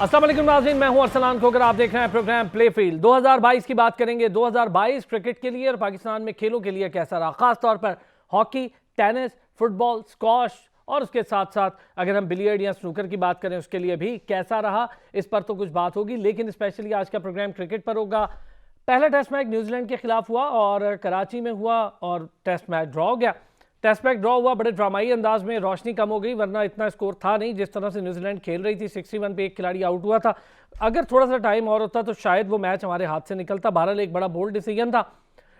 अस्सलाम वालेकुम नाज़रीन, मैं हूं अरसलान खोकर। आप देख रहे हैं प्रोग्राम प्ले फील्ड। 2022 की बात करेंगे। 2022 क्रिकेट के लिए और पाकिस्तान में खेलों के लिए कैसा रहा, खास तौर पर हॉकी, टेनिस, फुटबॉल, स्क्वॉश और उसके साथ साथ अगर हम बिलियर्ड या स्नूकर की बात करें उसके लिए भी कैसा रहा, इस पर तो कुछ बात होगी। लेकिन स्पेशली आज का प्रोग्राम क्रिकेट पर होगा। पहला टेस्ट मैच न्यूजीलैंड के खिलाफ हुआ और कराची में हुआ और टेस्ट मैच ड्रॉ हो गया। टेस्ट मैच ड्रॉ हुआ बड़े ड्रामाई अंदाज में। रोशनी कम हो गई, वरना इतना स्कोर था नहीं जिस तरह से न्यूजीलैंड खेल रही थी। 61 पे एक खिलाड़ी आउट हुआ था। अगर थोड़ा सा टाइम और होता तो शायद वो मैच हमारे हाथ से निकलता। बहरहाल एक बड़ा बोल्ड डिसीजन था।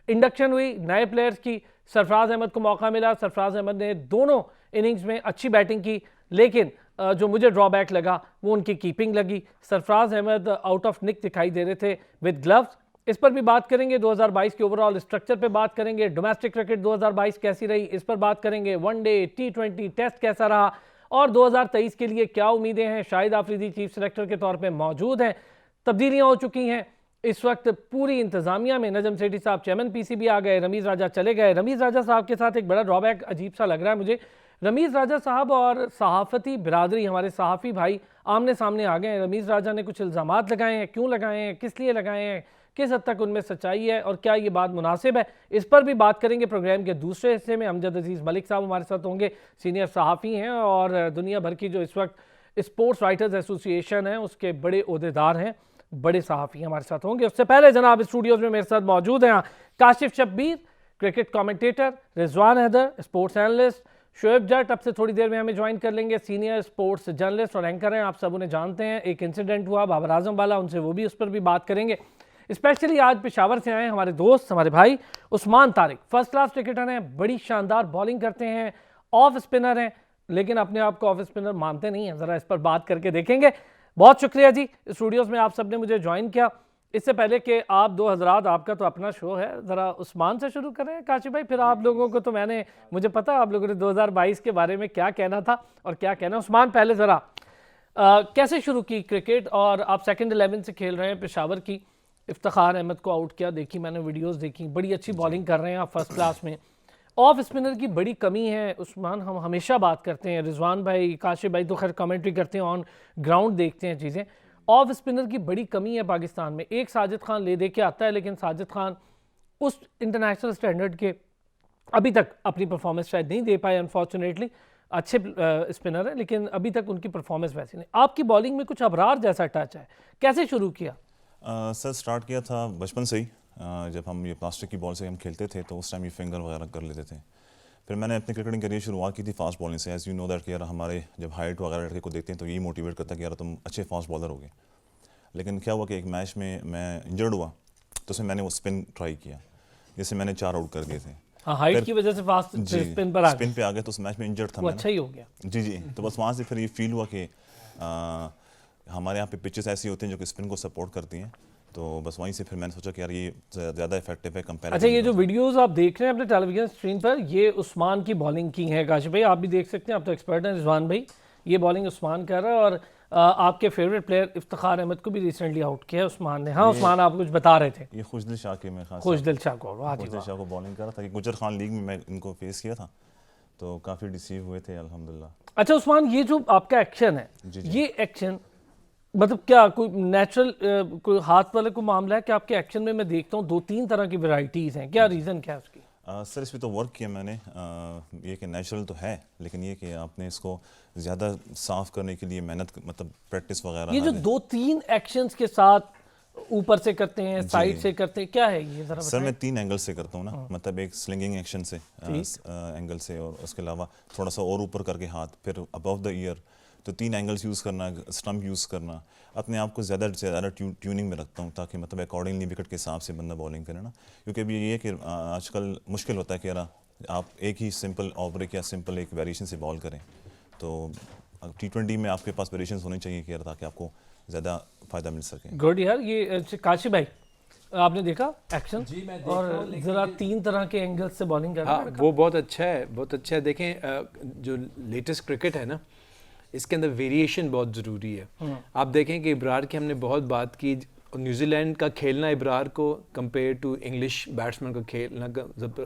इंडक्शन हुई नए प्लेयर्स की। सरफराज अहमद को मौका मिला। सरफराज अहमद ने दोनों इनिंग्स में अच्छी बैटिंग की, लेकिन जो मुझे ड्रॉबैक लगा वो उनकी कीपिंग लगी। सरफराज अहमद आउट ऑफ निक दिखाई दे रहे थे विद ग्लव्स। इस पर भी बात करेंगे। 2022 के ओवरऑल स्ट्रक्चर पे बात करेंगे। डोमेस्टिक क्रिकेट 2022 कैसी रही, इस पर बात करेंगे। वनडे, T20 टेस्ट कैसा रहा और 2023 के लिए क्या उम्मीदें हैं। शाहिद आफरीदी चीफ सेलेक्टर के तौर पे मौजूद हैं। तब्दीलियां हो चुकी हैं इस वक्त पूरी इंतजामिया में। नजम सेठी साहब चेयरमैन PCB आ गए, रमीज़ राजा चले गए। रमीज़ राजा साहब के साथ एक बड़ा ड्रॉबैक अजीब सा लग रहा है मुझे। रमीज़ राजा साहब और सहाफ़ती बिरादरी, हमारे सहाफ़ी भाई आमने सामने आ गए हैं। रमीज़ राजा ने कुछ इल्ज़ामात लगाए हैं, क्यों लगाए हैं, किस लिए लगाए हैं, किस हद तक उनमें सच्चाई है और क्या ये बात मुनासिब है, इस पर भी बात करेंगे। प्रोग्राम के दूसरे हिस्से में अमजद अजीज़ मलिक साहब हमारे साथ होंगे। सीनियर सहाफ़ी हैं और दुनिया भर की जो इस वक्त स्पोर्ट्स राइटर्स एसोसिएशन है उसके बड़े ओहदेदार हैं, बड़े सहाफ़ी हमारे साथ होंगे। उससे पहले जनाब स्टूडियोज़ में मेरे साथ मौजूद हैं Kashif Shabbir, cricket commentator, Rizwan Haider, sports analyst, Shoaib Jat अब से थोड़ी देर में हमें ज्वाइन कर लेंगे, सीनियर स्पोर्ट्स जर्नलिस्ट और एंकर हैं। आप सब उन्हें जानते हैं। एक इंसिडेंट हुआ बाबर आजम वाला, उनसे वो भी उस पर भी बात करेंगे। स्पेशली आज पेशावर से आए हमारे दोस्त, हमारे भाई Usman Tariq. First class cricketer हैं, बड़ी शानदार बॉलिंग करते हैं, ऑफ स्पिनर हैं, लेकिन अपने आप को ऑफ स्पिनर मानते नहीं हैं। ज़रा इस पर बात करके देखेंगे। बहुत शुक्रिया जी स्टूडियोज़ में आप सब ने मुझे ज्वाइन किया। इससे पहले कि आप दो हजरात, आपका तो अपना शो है, ज़रा उस्मान से शुरू करें काशिफ भाई, फिर आप लोगों को तो मुझे पता है आप लोगों ने 2022 के बारे में क्या कहना था और क्या कहना। उस्मान पहले ज़रा कैसे शुरू की क्रिकेट, और आप सेकंड 11 से खेल रहे हैं पेशावर की। इफ्तिखार अहमद को आउट किया, देखी मैंने वीडियोस देखी, बड़ी अच्छी बॉलिंग कर रहे हैं आप फर्स्ट क्लास में। ऑफ स्पिनर की बड़ी कमी है उस्मान, हम हमेशा बात करते हैं। रिजवान भाई, काशिफ भाई तो खैर कमेंट्री करते हैं, ऑन ग्राउंड देखते हैं चीज़ें। ऑफ स्पिनर की बड़ी कमी है पाकिस्तान में। एक साजिद खान ले दे के आता है, लेकिन साजिद खान उस इंटरनेशनल स्टैंडर्ड के अभी तक अपनी परफॉर्मेंस शायद नहीं दे पाए अनफॉर्चुनेटली। अच्छे स्पिनर है लेकिन अभी तक उनकी परफॉर्मेंस वैसी नहीं। आपकी बॉलिंग में कुछ अबरार जैसा टच है, कैसे शुरू किया? सर स्टार्ट किया था बचपन से ही। जब हम ये प्लास्टिक की बॉल से हम खेलते थे तो उस टाइम ये फिंगर वगैरह कर लेते थे। फिर मैंने अपनी क्रिकेटिंग करियर शुरुआत की थी फास्ट बॉलिंग से। एज़ यू नो दैट कि यार हमारे जब हाइट वगैरह लड़के को देखते हैं तो यही मोटिवेट करता है कि यार तुम अच्छे फास्ट बॉलर हो गए। लेकिन क्या हुआ कि एक मैच में मैं इंजर्ड हुआ तो उसमें मैंने वो स्पिन ट्राई किया, जिससे मैंने 4 आउट कर दिए थे। हाँ, हाइट की वजह से फास्ट स्पिन पर आ गया तो उस मैच में इंजर्ड था। अच्छा ही हो गया। जी। तो बस वहाँ से फिर ये फील हुआ कि हमारे यहाँ पे पिचेस ऐसी होती हैं जो कि स्पिन को सपोर्ट करती हैं। तो बस वहीं से फिर मैंने सोचा कि यार ये ज़्यादा इफेक्टिव है कंपेरेटिव। अच्छा, ये जो वीडियोस आप देख रहे हैं अपने टेलीविजन स्क्रीन पर, ये उस्मान की बॉलिंग की है काशिफ भाई, आप भी देख सकते हैं, आप तो एक्सपर्ट हैं। रिजवान भाई, ये बॉलिंग उस्मान कर रहा है और आपके फेवरेट प्लेयर इफ्तिखार अहमद को भी रिसेंटली आउट किया है उस्मान ने। हाँ उस्मान, आप कुछ बता रहे थे। ये खुशदिल शाह के में खास खुशदिल शाह को बॉलिंग कर रहा था। गुजर खान लीग में मैं इनको फेस किया था तो काफ़ी डिसीव हुए थे अल्हम्दुलिल्लाह। अच्छा उस्मान, ये जो आपका एक्शन है, ये एक्शन मतलब क्या कोई नेचुरल कोई हाथ वाले को मामला है कि आपके एक्शन में मैं देखता हूँ 2-3 तरह की वैरायटीज़ हैं, क्या रीज़न क्या है उसकी? सर इस पर तो वर्क किया मैंने। ये कि नेचुरल तो है, लेकिन ये कि आपने इसको ज़्यादा साफ करने के लिए मेहनत, मतलब प्रैक्टिस वगैरह। ये जो 2-3 एक्शंस के साथ ऊपर से करते हैं, साइड से करते हैं, क्या है ये ज़रा सर? मैं 3 एंगल से करता हूँ ना, मतलब एक स्लिंगिंग एक्शन से एंगल से, और उसके अलावा थोड़ा सा और ऊपर करके हाथ, फिर अबव द ईयर। तो 3 एंगल्स यूज़ करना, स्टंप यूज़ करना, अपने आप को ज़्यादा से ज़्यादा ट्यूनिंग में रखता हूँ ताकि मतलब अकॉर्डिंगली विकेट के हिसाब से बंदा बॉलिंग करे ना। क्योंकि अभी ये है कि आजकल मुश्किल होता है कि यार आप एक ही सिंपल ऑफ ब्रेक या सिंपल एक वेरिएशन से बॉल करें। तो T20 में आपके पास वेरिएशंस होने चाहिए कि यार ताकि आपको ज़्यादा फ़ायदा मिल सके। गुड यार। ये काशिफ भाई, आपने देखा एक्शन? जी मैं देखा, और ज़रा 3 तरह के एंगल्स से बॉलिंग करना। हाँ, वो बहुत अच्छा है, बहुत अच्छा है। देखें जो लेटेस्ट क्रिकेट है ना, इसके अंदर वेरिएशन बहुत ज़रूरी है। आप देखें कि इब्रार की हमने बहुत बात की, न्यूजीलैंड का खेलना इब्रार को कंपेयर टू इंग्लिश बैट्समैन का खेलना,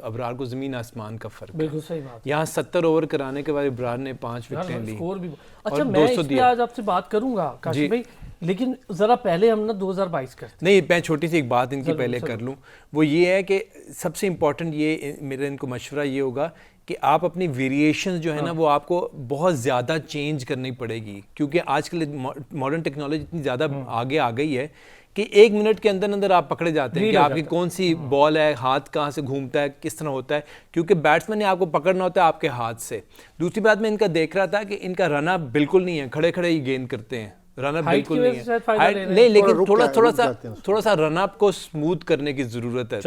इब्रार को ज़मीन आसमान का फ़र्क। बिल्कुल सही बात। यहाँ 70 ओवर कराने के बाद इब्रार ने 5 विकेटें ली। अच्छा, मैं इस पे आज आपसे बात करूंगा काशिफ भाई। लेकिन जरा पहले हम ना 2022 करते नहीं, मैं छोटी सी एक बात इनकी पहले कर लूँ, वो ये है कि सबसे इम्पोर्टेंट ये मेरा इनको मशवरा ये होगा कि आप अपनी वेरिएशंस जो है ना वो आपको बहुत ज़्यादा चेंज करनी पड़ेगी, क्योंकि आजकल मॉडर्न टेक्नोलॉजी इतनी ज़्यादा आगे आ गई है कि 1 मिनट के अंदर अंदर आप पकड़े जाते हैं कि आपकी कौन सी बॉल है, हाथ कहाँ से घूमता है, किस तरह होता है, क्योंकि बैट्समैन ने आपको पकड़ना होता है आपके हाथ से। दूसरी बात मैं इनका देख रहा था कि इनका रनअप बिल्कुल नहीं है, खड़े खड़े ही गेंद करते हैं, रनअप बिल्कुल नहीं है, नहीं, लेकिन थोड़ा सा रनअप को स्मूथ करने की जरूरत है,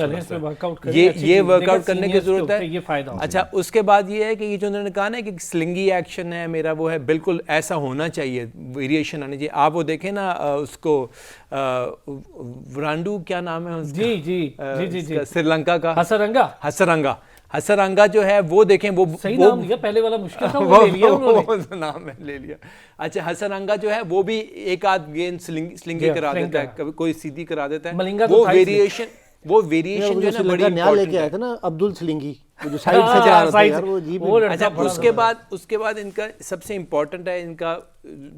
ये वर्कआउट करने की जरूरत है, ये फायदा। अच्छा, उसके बाद ये है कि ये जो उन्होंने कहा ना कि स्लिंगी एक्शन है मेरा, वो है बिल्कुल ऐसा होना चाहिए, वेरिएशन आनी चाहिए। आप वो देखें ना उसको वरांडू, क्या नाम है उसका? जी, श्रीलंका का हसरंगा जो है वो देखें, वो सही नाम लिया, पहले वाला मुश्किल था, वो ले लिया उन्होंने, नाम है ले लिया। अच्छा, हसरंगा जो है वो भी एक आध गेंद स्लिंगी करा देता है, कभी कोई सीधी करा देता है, वो वेरिएशन जो है ना बड़ी इंपॉर्टेंट लेके आया था ना अब्दुल सलिंगी, वो जो साइड से चला रहा था यार, वो जी। अच्छा, उसके बाद इनका सबसे इंपॉर्टेंट है इनका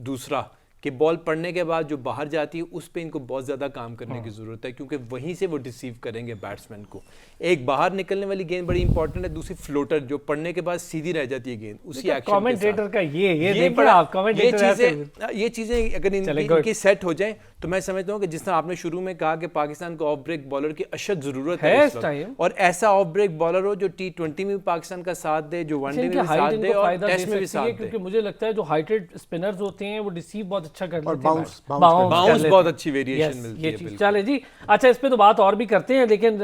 दूसरा कि बॉल पड़ने के बाद जो बाहर जाती है उस पे इनको बहुत ज़्यादा काम करने की ज़रूरत है, क्योंकि वहीं से वो डिसीव करेंगे बैट्समैन को। एक बाहर निकलने वाली गेंद बड़ी इंपॉर्टेंट है, दूसरी फ्लोटर जो पड़ने के बाद सीधी रह जाती है गेंद, उसी एक्शन कमेंटेटर का ये बड़ा आप कमेंटेटर ये चीज़ें अगर इनकी सेट हो जाए तो मैं समझता हूँ कि जिस तरह आपने शुरू में कहा कि पाकिस्तान को ऑफ ब्रेक बॉलर की अशद ज़रूरत है इस टाइम, और ऐसा ऑफ ब्रेक बॉलर हो जो T20 में भी पाकिस्तान का साथ दे, जो वनडे में भी साथ दे और टेस्ट में भी साथ दे, क्योंकि मुझे लगता है जो हाइटेड स्पिनर्स होते हैं वो रिसीव बहुत अच्छा कर लेते हैं, बाउंस बहुत अच्छी वेरिएशन मिलती है। चले जी, अच्छा इस पे तो बात और भी करते हैं, लेकिन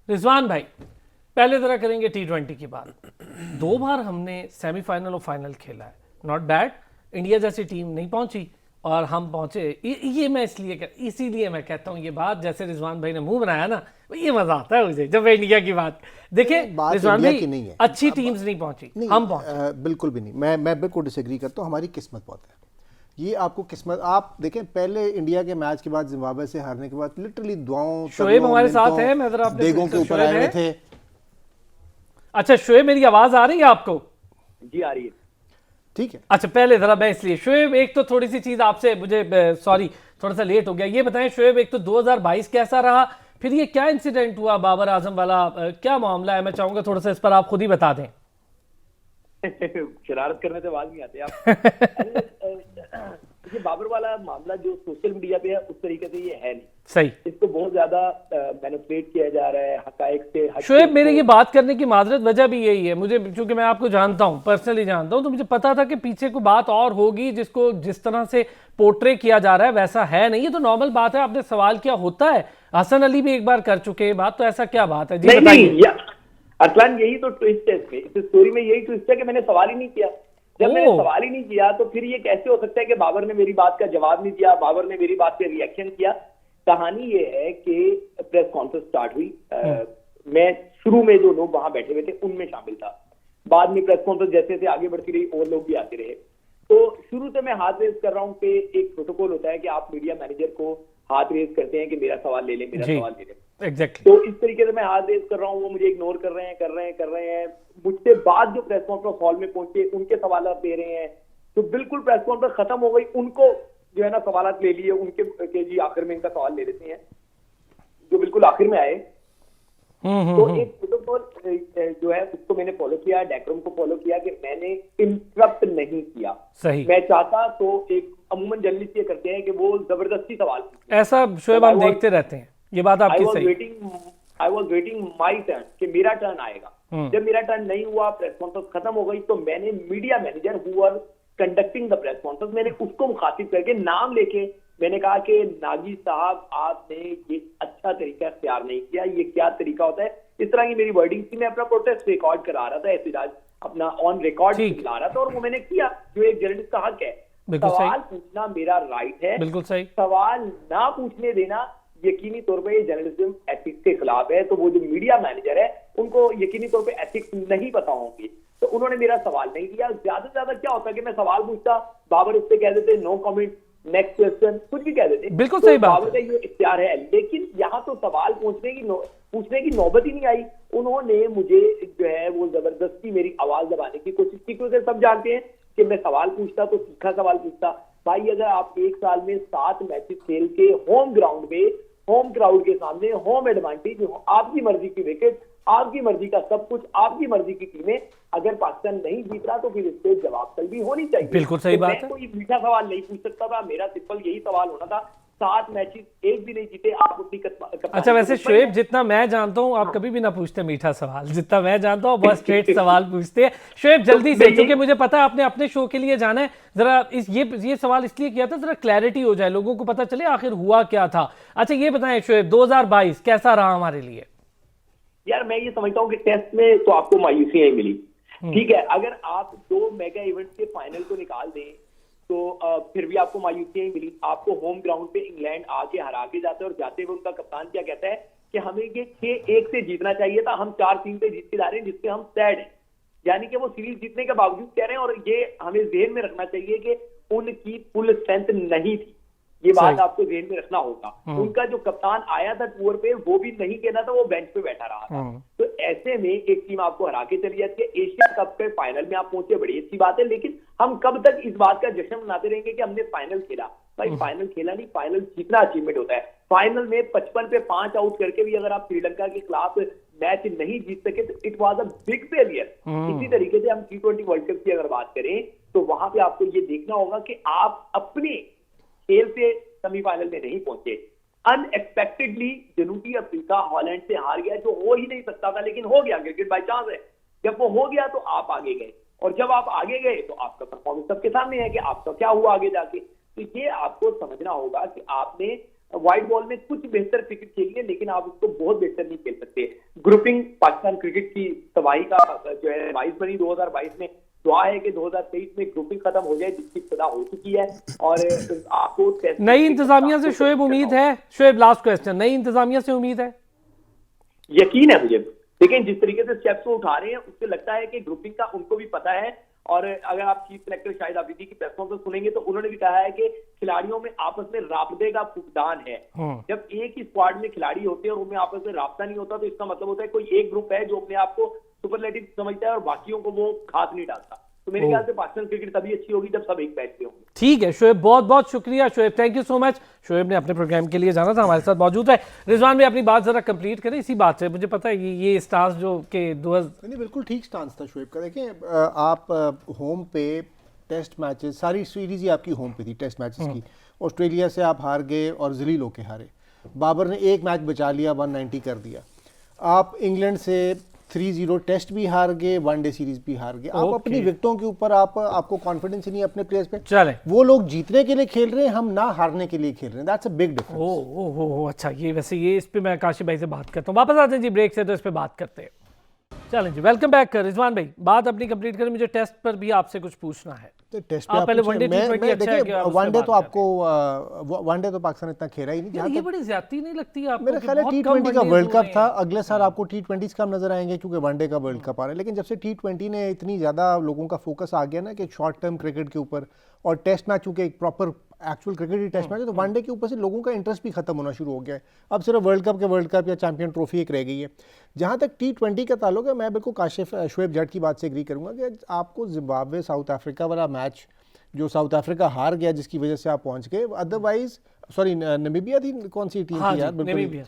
रिजवान भाई पहले तरह करेंगे T20 की बात। 2 बार हमने सेमीफाइनल और फाइनल खेला है, नॉट बैड, इंडिया जैसी टीम नहीं पहुंची और हम पहुंचे, ये मैं इसीलिए मैं कहता हूँ ये बात, जैसे रिजवान भाई ने मुंह बनाया ना, ये मजा आता है मुझे जब इंडिया की बात देखे। रिजवान भाई अच्छी टीम्स नहीं पहुंची, हम पहुंचे, बिल्कुल भी नहीं, मैं बिल्कुल डिसएग्री करता हूँ, हमारी किस्मत बहुत है, ये आपको किस्मत। आप देखें पहले इंडिया के मैच के बाद जिम्बाब्वे से हारने के बाद लिटरली दुआओं, शोएब हमारे साथ है, मैं जरा देगों के ऊपर आए थे। अच्छा शोएब, मेरी आवाज आ रही है आपको? जी आ रही है, ठीक है। अच्छा पहले जरा मैं इसलिए शोएब, एक तो थोड़ी सी चीज आपसे, मुझे सॉरी थोड़ा सा लेट हो गया, ये बताएं शोएब, एक तो 2022 कैसा रहा, फिर ये क्या इंसिडेंट हुआ बाबर आजम वाला, क्या मामला है, मैं चाहूंगा थोड़ा सा इस पर आप खुद ही बता दें। शरारत करने से आवाज नहीं आती आप। ये बाबर वाला मामला जो सोशल मीडिया पे है उस तरीके से ये है नहीं, सही, इसको बहुत ज्यादा मैनिपुलेट किया जा रहा है, हकायक से शोएब मेरे ये बात करने की माजरत वजह भी यही है, मुझे क्योंकि मैं आपको जानता हूं, पर्सनली जानता हूं, तो मुझे पता था कि पीछे कोई बात और होगी, जिसको जिस तरह से पोर्ट्रे किया जा रहा है वैसा है नहीं, ये तो नॉर्मल बात है। आपने सवाल किया होता है, हसन अली भी एक बार कर चुके हैं बात, तो ऐसा क्या बात है जी बताइए। अरसलान यही तो ट्विस्ट है इस स्टोरी में, यही ट्विस्ट है कि मैंने सवाल ही नहीं किया। जब मैंने सवाल ही नहीं किया तो फिर ये कैसे हो सकता है कि बाबर ने मेरी बात का जवाब नहीं दिया, बाबर ने मेरी बात पे रिएक्शन किया। कहानी ये है कि प्रेस कॉन्फ्रेंस स्टार्ट हुई, मैं शुरू में जो लोग वहां बैठे हुए थे उनमें शामिल था, बाद में प्रेस कॉन्फ्रेंस जैसे जैसे आगे बढ़ती रही और लोग भी आते रहे। तो शुरू से मैं हाथ रेज कर रहा हूँ कि एक प्रोटोकॉल होता है कि आप मीडिया मैनेजर को हाथ रेज करते हैं कि मेरा सवाल ले ले, मेरा सवाल ले ले। Exactly. तो इस तरीके से मैं हाथ रेज कर रहा हूँ, वो मुझे इग्नोर कर रहे हैं। मुझसे बाद जो प्रेस कॉन्फ्रेंस हॉल में पहुंचे उनके सवाल दे रहे हैं, तो बिल्कुल प्रेस कॉन्फ्रेंस खत्म हो गई, उनको जो है ना सवाल ले लिए उनके के जी आखिर में इनका सवाल ले लेते हैं, जो बिल्कुल आखिर में आए। तो एक प्रोटोकॉल जो है उसको मैंने फॉलो किया, डेकोरम को फॉलो किया कि मैंने इंटरप्ट नहीं किया। सही, मैं चाहता तो एक अमूमन जर्नलिस्ट ये करते हैं कि वो जबरदस्ती सवाल, ऐसा शोएब हम देखते रहते हैं, ये बात आपकी सही। I was waiting my turn कि मेरा टर्न आएगा। जब मेरा टर्न नहीं हुआ, प्रेस कॉन्फ्रेंस खत्म हो गई, तो मैंने media manager who were conducting the press conference, मैंने उसको मुखातिब करके नाम लेके मैंने कहा कि नागी साहब आपने ये अच्छा तरीका इख्तियार नहीं किया, ये क्या तरीका होता है, इस तरह की मेरी वर्डिंग थी। मैं अपना प्रोटेस्ट रिकॉर्ड करा रहा था, एहतजाज अपना ऑन रिकॉर्ड ला रहा था, और वो मैंने किया जो एक जर्नलिस्ट का हक है। सवाल पूछना मेरा राइट है, बिल्कुल सही। सवाल ना पूछने देना यकीनी तौर पे जर्नलिज्म एथिक्स के खिलाफ है। तो वो जो मीडिया मैनेजर है उनको यकीनी तौर पे एथिक्स नहीं पता होंगे, तो उन्होंने मेरा सवाल नहीं दिया। ज्यादा से ज्यादा क्या होता है कि मैं सवाल पूछता, बाबर उससे कह देते नो कमेंट, नेक्स्ट क्वेश्चन, कुछ भी कह देते। बिल्कुल सही बात, बाबर का ये इख्तियार है। लेकिन यहाँ तो सवाल पूछने की नौबत ही नहीं आई। उन्होंने मुझे जो है वो जबरदस्ती मेरी आवाज दबाने की कोशिश की, क्योंकि सब जानते हैं कि मैं सवाल पूछता तो तीखा सवाल पूछता, भाई अगर आप एक साल में 7 मैचेस खेल के होम ग्राउंड में, होम क्राउड के सामने, होम एडवांटेज, आपकी मर्जी की विकेट, आपकी मर्जी का सब कुछ, आपकी मर्जी की टीमें, अगर पाकिस्तान नहीं जीत रहा तो फिर इस पे जवाब तलबी होनी चाहिए। बिल्कुल सही बात मैं है। कोई मीठा सवाल नहीं पूछ सकता था, मेरा सिंपल यही सवाल होना था, 7 मैचेस एक भी नहीं जीते, आप अपनी अच्छा, वैसे शोएब जितना मैं जानता हूँ आप कभी भी ना पूछते मीठा सवाल, जितना मैं जानता हूँ बहुत स्ट्रेट सवाल पूछते हैं। शोएब जल्दी से, क्योंकि मुझे पता है आपने अपने शो के लिए जाना है, जरा ये सवाल इसलिए किया था जरा क्लैरिटी हो जाए, लोगों को पता चले आखिर हुआ क्या था। अच्छा ये बताएं शोएब, 2022 कैसा रहा हमारे लिए? यार मैं ये समझता हूँ कि टेस्ट में तो आपको मायूसियां ही मिली, ठीक है। अगर आप 2 मेगा इवेंट के फाइनल को निकाल दें तो फिर भी आपको मायूसियां ही मिली। आपको होम ग्राउंड पे इंग्लैंड आके हरा के जाते हैं और जाते हुए उनका कप्तान क्या कहता है कि हमें ये 6-1 से जीतना चाहिए था, हम 4-3 से जीत के जा रहे हैं, जिससे हम सैड हैं। यानी कि वो सीरीज जीतने के बावजूद कह रहे हैं, और ये हमें जेहन में रखना चाहिए कि उनकी फुल स्ट्रेंथ नहीं थी, ये बात आपको जेहन में रखना होगा। उनका जो कप्तान आया था टूर पे वो भी नहीं कहना था, वो बेंच पे बैठा रहा था। तो ऐसे में एक टीम आपको हरा के चली जाती है, एशिया कप के फाइनल में आप पहुंचे, बड़ी अच्छी बात है, लेकिन हम कब तक इस बात का जश्न मनाते रहेंगे कि हमने फाइनल खेला? भाई फाइनल खेला नहीं, फाइनल जीतना अचीवमेंट होता है। फाइनल में 55 पे 5 आउट करके भी अगर आप श्रीलंका के खिलाफ मैच नहीं जीत सके तो it was a big failure. इसी तरीके से हम T20 वर्ल्ड कप की अगर बात करें तो वहां पे आपको ये देखना होगा कि आप अपने खेल से सेमीफाइनल में नहीं पहुंचे। अनएक्सपेक्टेडली जनूबी अफ्रीका हॉलैंड से हार गया, जो हो ही नहीं सकता था, लेकिन हो गया, क्रिकेट बाय चांस है। जब वो हो गया तो आप आगे गए, और जब आप आगे गए तो आपका परफॉर्मेंस सबके सामने है कि आपका क्या हुआ आगे जाके। तो ये आपको समझना होगा कि आपने व्हाइट बॉल में कुछ बेहतर क्रिकेट खेली है, लेकिन आप उसको बहुत बेहतर नहीं खेल सकते। ग्रुपिंग पाकिस्तान क्रिकेट की तबाही का जो है बाइस बनी 2022 में। दुआ है कि 2023 में ग्रुपिंग खत्म हो जाए, जिसकी इब्तिदा हो चुकी है, और आपको नई इंतजामिया से शोएब उम्मीद है? शोएब लास्ट क्वेश्चन, नई इंतजामिया से उम्मीद है? यकीन है मुझे, लेकिन जिस तरीके से स्टेप्स को उठा रहे हैं उससे लगता है कि ग्रुपिंग का उनको भी पता है। और अगर आप चीफ सेलेक्टर शाहिद आबिदी की प्रेस कॉन्फ्रेंस सुनेंगे तो उन्होंने भी कहा है कि खिलाड़ियों में आपस में राब्ते का फुकदान है। जब एक ही स्क्वाड में खिलाड़ी होते हैं और उनमें आपस में राब्ता नहीं होता तो इसका मतलब होता है कोई एक ग्रुप है जो अपने आप को सुपरलेटिव समझता है और बाकियों को वो खाद नहीं डालता। तो मेरे ख्याल से पाकिस्तान क्रिकेट तभी अच्छी होगी जब सब एक बैच पे होंगे। ठीक है शोएब, बहुत बहुत शुक्रिया Shoaib, thank you so much. Shoaib ने अपने प्रोग्राम के लिए जाना था, हमारे साथ मौजूद है। रिजवान भी अपनी बात जरा कंप्लीट करें इसी बात से। मुझे पता है ये स्टांस जो कि नहीं बिल्कुल ठीक स्टांस था शोएब का। देखें आप होम पे टेस्ट मैचेस, सारी सीरीज ही आपकी होम पे थी टेस्ट मैचेस की। ऑस्ट्रेलिया से आप हार गए और जलील होके हारे। बाबर ने एक मैच बचा लिया, 190 कर दिया। आप इंग्लैंड से 3-0 टेस्ट भी हार गए, वनडे सीरीज भी हार गए। आप अपनी विकेटों के ऊपर आपको कॉन्फिडेंस ही नहीं अपने प्लेयर्स पे। चले वो लोग जीतने के लिए खेल रहे हैं, हम ना हारने के लिए खेल रहे हैं। That's a big difference. Oh अच्छा, ये वैसे ये इस पे मैं काशिफ भाई से बात करता हूँ। वापस आते हैं जी ब्रेक से, तो इस पे बात करते हैं। चलें जी, वेलकम बैक रिजवान भाई, बात अपनी कंप्लीट करें। मुझे टेस्ट पर भी आपसे कुछ पूछना है। तो टेस्ट आप पहले वनडे T20 अच्छा है क्या? वनडे तो आपको वनडे तो पाकिस्तान इतना खेला ही नहीं। ये बड़ी ज्यादती नहीं लगती आपको? मेरा ख्याल है T20 का वर्ल्ड कप था, अगले साल आपको T20 कम नजर आएंगे क्योंकि वनडे का वर्ल्ड कप आ रहा है। लेकिन जब से T20 ने इतनी ज्यादा लोगों का फोकस आ गया ना कि शॉर्ट टर्म क्रिकेट के ऊपर, और टेस्ट मैच चूंकि एक प्रॉपर एक्चुअल क्रिकेट ही टेस्ट मैच है, तो वनडे के ऊपर से लोगों का इंटरेस्ट भी खत्म होना शुरू हो गया है। अब सिर्फ वर्ल्ड कप या चैंपियन ट्रॉफी एक रह गई है। जहाँ तक T20 का ताल्लुक है, मैं बिल्कुल काशिफ शोएब जट की बात से एग्री करूंगा कि आपको जिम्बाब्वे साउथ अफ्रीका वाला मैच जो साउथ अफ्रीका हार गया जिसकी वजह से आप पहुंच गए, अदरवाइज सॉरी नामीबिया थी, कौन सी टीम थी यार, बिल्कुल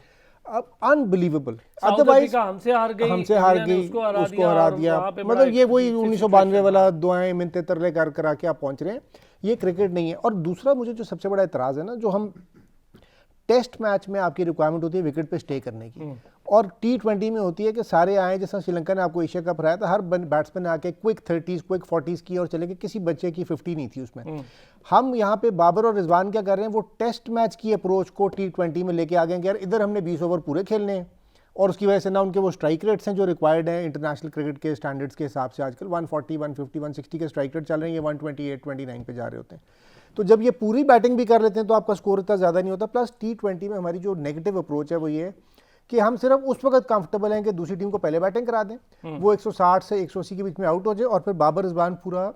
अब अनबिलीवेबल। अदरवाइज हमसे हार गई, उसको हरा दिया। मतलब ये वही 1992 वाला दुआएं मिन्नतें तरले कर करा के आप पहुंच रहे हैं, ये क्रिकेट नहीं है। और दूसरा मुझे जो सबसे बड़ा एतराज है ना, जो हम टेस्ट मैच में आपकी रिक्वायरमेंट होती है विकेट पे स्टे करने की, और T20 में होती है कि सारे आए, जैसा श्रीलंका ने आपको एशिया कप हराया था, हर बैट्समैन आके क्विक 30s क्विक 40s की और चले गए, किसी बच्चे की 50 नहीं थी उसमें। हम यहाँ पे बाबर और रिजवान क्या कर रहे हैं, वो टेस्ट मैच की अप्रोच को T20 में लेके आ गए कि यार इधर हमने 20 ओवर पूरे खेलने हैं, और उसकी वजह से ना उनके वो स्ट्राइक रेट्स हैं जो रिक्वायर्ड हैं इंटरनेशनल क्रिकेट के स्टैंडर्ड्स के हिसाब से। आजकल 140 150 160 के स्ट्राइक रेट चल रहे हैं, ये 128 29 पे जा रहे होते हैं। तो जब ये पूरी बैटिंग भी कर लेते हैं तो आपका स्कोर इतना ज़्यादा नहीं होता। प्लस T20 में हमारी जो नेगेटिव अप्रोच है वो ये है कि हम सिर्फ उस वक्त कंफर्टेबल हैं कि दूसरी टीम को पहले बैटिंग करा दें, वो 160 से 180 के बीच में आउट हो जाए, और फिर बाबर रिजवान पूरा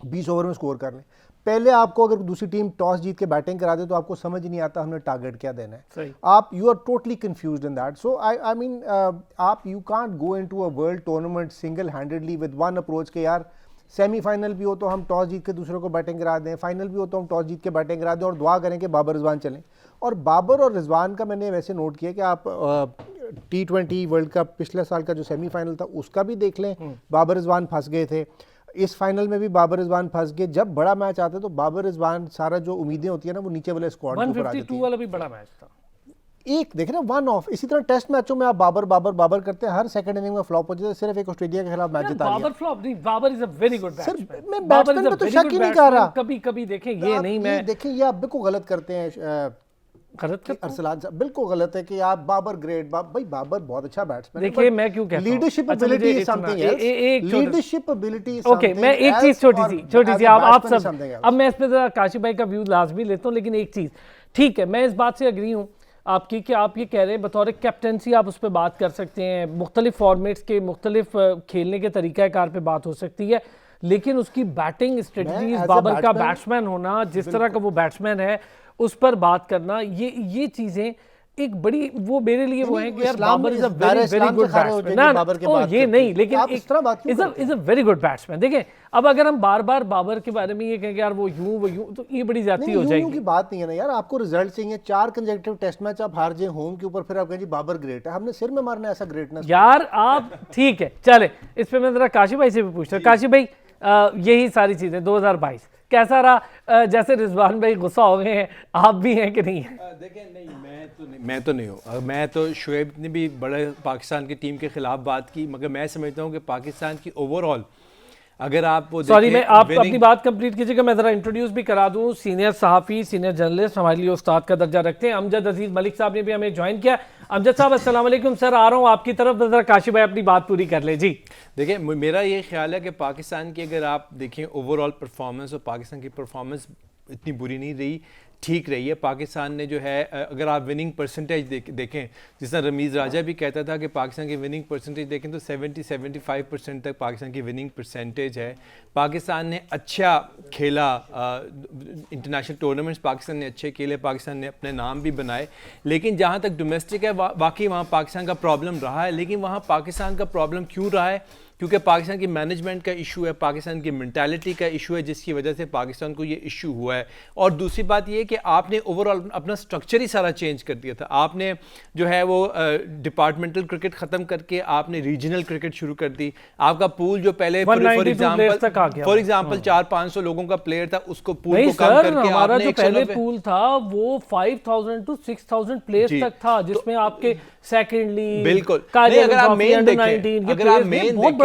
20 ओवर में स्कोर कर लें। पहले आपको अगर दूसरी टीम टॉस जीत के बैटिंग करा दे तो आपको समझ ही नहीं आता हमने टारगेट क्या देना है। आप you are totally confused in that. So I mean आप you can't go into a world tournament single handedly with one approach के यार सेमीफाइनल भी हो तो हम टॉस जीत के दूसरे को बैटिंग करा दें, फाइनल भी हो तो हम टॉस जीत के बैटिंग करा दें और दुआ करें कि बाबर रिजवान चलें। और बाबर और रिजवान का मैंने वैसे नोट किया कि आप T20 वर्ल्ड कप पिछले साल का जो सेमीफाइनल था उसका भी देख लें, बाबर रिजवान फंस गए थे। इस फाइनल में भी बाबर रिजवान फंस गए। जब बड़ा मैच आता है तो बाबर रिजवान सारा जो उम्मीदें होती है ना वो नीचे वाले स्क्वाड के ऊपर आ जाती 152 है। वाला भी बड़ा मैच था। एक देखें ना, वन ऑफ। इसी तरह टेस्ट मैचों में आप बाबर बाबर बाबर करते हैं, हर सेकंड इनिंग में फ्लॉप हो जाता है। सिर्फ एक ऑस्ट्रेलिया के खिलाफ मैच जिता बाबर लिया। फ्लॉप नहीं, Babar is a very good sir, batsman. मैं बैट्समैन पे तो शक ही नहीं कर रहा। कभी कभी देखें ये नहीं, मैं देखें ये आप बिल्कुल गलत करते हैं गलत करता हूं? अरसलान साहब, बिल्कुल गलत है कि आप बाबर ग्रेट भाई बाबर बहुत अच्छा बैट्समैन है। देखिए मैं क्यों कहता हूं, लीडरशिप अच्छा, एबिलिटी मुझे इज समथिंग इतना- एल्स। एक छोटा- लीडरशिप एबिलिटी इज ओके, मैं एक चीज छोटी सी आप सब, अब मैं इस पे जरा काशी भाई का व्यू लाजमी लेता हूँ, लेकिन एक चीज ठीक है, मैं इस बात से अग्री हूँ आपकी कि आप ये कह रहे हैं बतौर कैप्टनसी आप उस पर बात कर सकते हैं, मुख्तलिफ फॉर्मेट्स के मुख्तलिफ खेलने के तरीक़ाकार पे बात हो सकती है, लेकिन उसकी बैटिंग स्ट्रेटजी, बाबर का बैट्समैन होना, जिस तरह का वो बैट्समैन है, उस पर बात करना, ये चीज़ें एक बड़ी वो मेरे लिए वो है कि यार Babar is a very good batsman ना, ये नहीं, लेकिन is a very good batsman. देखें अब अगर हम बार बार बाबर के बारे में ये कहें कि यार वो यूं तो ये बड़ी ज्यादती हो जाएगी। की बात नहीं है ना यार, आपको रिजल्ट चाहिए। 4 कंसेक्यूटिव टेस्ट मैच आप हार जाए होम के ऊपर, फिर आप कहें जी बाबर ग्रेट है, हमने सिर में मारना ऐसा ग्रेटनेस यार आप ठीक है। चले इस पे मैं जरा काशी भाई से भी पूछता हूँ। काशी भाई यही सारी चीजें 2022 कैसा रहा? जैसे रिजवान भाई गुस्सा हो गए हैं, आप भी हैं कि नहीं है? देखिए नहीं, मैं तो नहीं हूँ। मैं तो शुएब ने भी बड़े पाकिस्तान की टीम के खिलाफ बात की, मगर मैं समझता हूँ कि पाकिस्तान की ओवरऑल अगर आप वो सॉरी मैं आप अपनी बात कंप्लीट कीजिएगा, मैं ज़रा इंट्रोड्यूस भी करा दूं। सीनियर सहाफ़ी, सीनियर जर्नलिस्ट, हमारे लिए उस्ताद का दर्जा रखते हैं, अमजद अजीज़ मलिक साहब ने भी हमें ज्वाइन किया। अमजद साहब अस्सलाम वालेकुम। सर आ रहा हूँ आपकी तरफ, ज़रा काशी भाई अपनी बात पूरी कर ले जी। देखिए मेरा ये ख्याल है कि पाकिस्तान की अगर आप देखें ओवरऑल परफॉर्मेंस, और पाकिस्तान की परफॉर्मेंस इतनी बुरी नहीं रही, ठीक रही है। पाकिस्तान ने जो है, अगर आप विनिंग परसेंटेज देखें, जिस तरह रमीज़ राजा भी कहता था कि पाकिस्तान की विनिंग परसेंटेज देखें तो 70-75% तक पाकिस्तान की विनिंग परसेंटेज है। पाकिस्तान ने अच्छा खेला, इंटरनेशनल टूर्नामेंट्स पाकिस्तान ने अच्छे खेले, पाकिस्तान ने अपने नाम भी बनाए, लेकिन जहाँ तक डोमेस्टिक है वाकई वहाँ पाकिस्तान का प्रॉब्लम रहा है। लेकिन वहाँ पाकिस्तान का प्रॉब्लम क्यों रहा है? क्योंकि पाकिस्तान की मैनेजमेंट का इशू है, पाकिस्तान की मेंटालिटी का इशू है, जिसकी वजह से पाकिस्तान को ये इशू हुआ है। और दूसरी बात ये है कि आपने ओवरऑल अपना स्ट्रक्चर ही सारा चेंज कर दिया था। आपने जो है वो डिपार्टमेंटल क्रिकेट ख़त्म करके आपने रीजनल क्रिकेट शुरू कर दी। आपका पूल जो पहले फॉर एग्जाम्पल 400-500 लोगों का प्लेयर था, उसको पूल को कम करके हमारा जो पहले पूल था वो 5000 to 6000 प्लेयर्स तक था, जिसमें आपके सेकंड लीग, बिल्कुल, अगर आप मेन देखें,